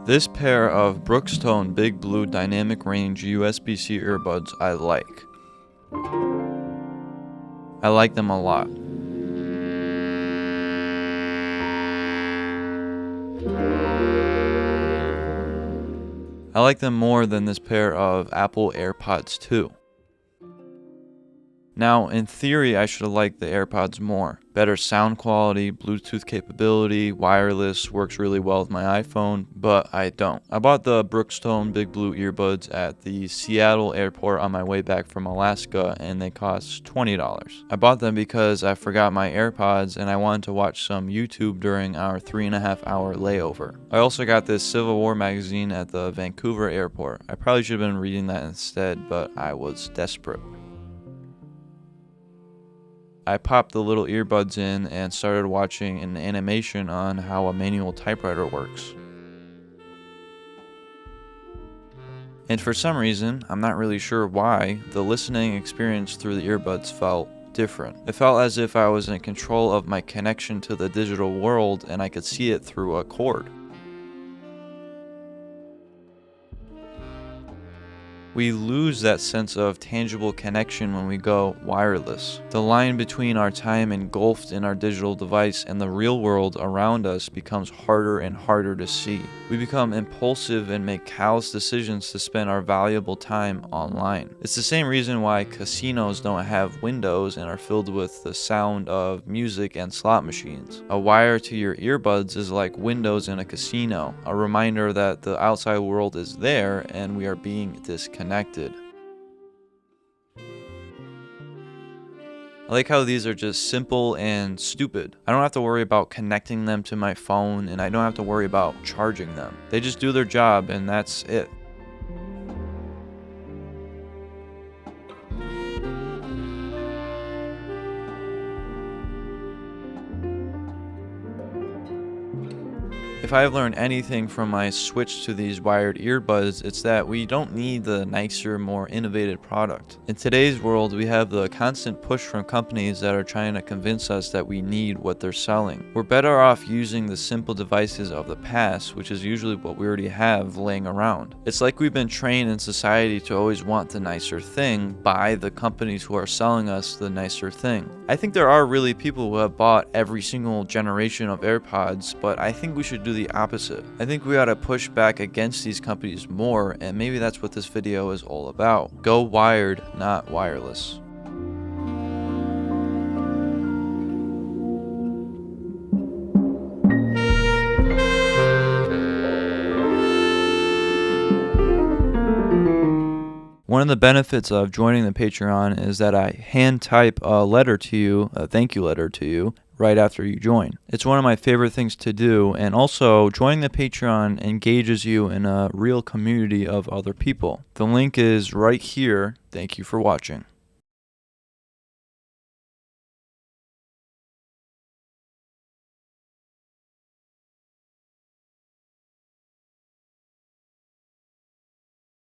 This pair of Brookstone Big Blue Dynamic Range USB-C earbuds I like. I like them a lot. I like them more than this pair of Apple AirPods 2. Now, in theory, I should have liked the AirPods more. Better sound quality, Bluetooth capability, wireless, works really well with my iPhone, but I don't. I bought the Brookstone Big Blue earbuds at the Seattle airport on my way back from Alaska, and they cost $20. I bought them because I forgot my AirPods and I wanted to watch some YouTube during our 3.5-hour layover. I also got this Civil War magazine at the Vancouver airport. I probably should have been reading that instead, but I was desperate. I popped the little earbuds in and started watching an animation on how a manual typewriter works. And for some reason, I'm not really sure why, the listening experience through the earbuds felt different. It felt as if I was in control of my connection to the digital world and I could see it through a cord. We lose that sense of tangible connection when we go wireless. The line between our time engulfed in our digital device and the real world around us becomes harder and harder to see. We become impulsive and make callous decisions to spend our valuable time online. It's the same reason why casinos don't have windows and are filled with the sound of music and slot machines. A wire to your earbuds is like windows in a casino, a reminder that the outside world is there and we are being disconnected. I like how these are just simple and stupid. I don't have to worry about connecting them to my phone, and I don't have to worry about charging them. They just do their job, and that's it. If I've learned anything from my switch to these wired earbuds, it's that we don't need the nicer, more innovative product. In today's world, we have the constant push from companies that are trying to convince us that we need what they're selling. We're better off using the simple devices of the past, which is usually what we already have laying around. It's like we've been trained in society to always want the nicer thing by the companies who are selling us the nicer thing. I think there are really people who have bought every single generation of AirPods, but I think we should do the opposite. I think we ought to push back against these companies more, and maybe that's what this video is all about. Go wired, not wireless. One of the benefits of joining the Patreon is that I hand type a letter to you, a thank you letter to you, right after you join. It's one of my favorite things to do, and also joining the Patreon engages you in a real community of other people. The link is right here. Thank you for watching.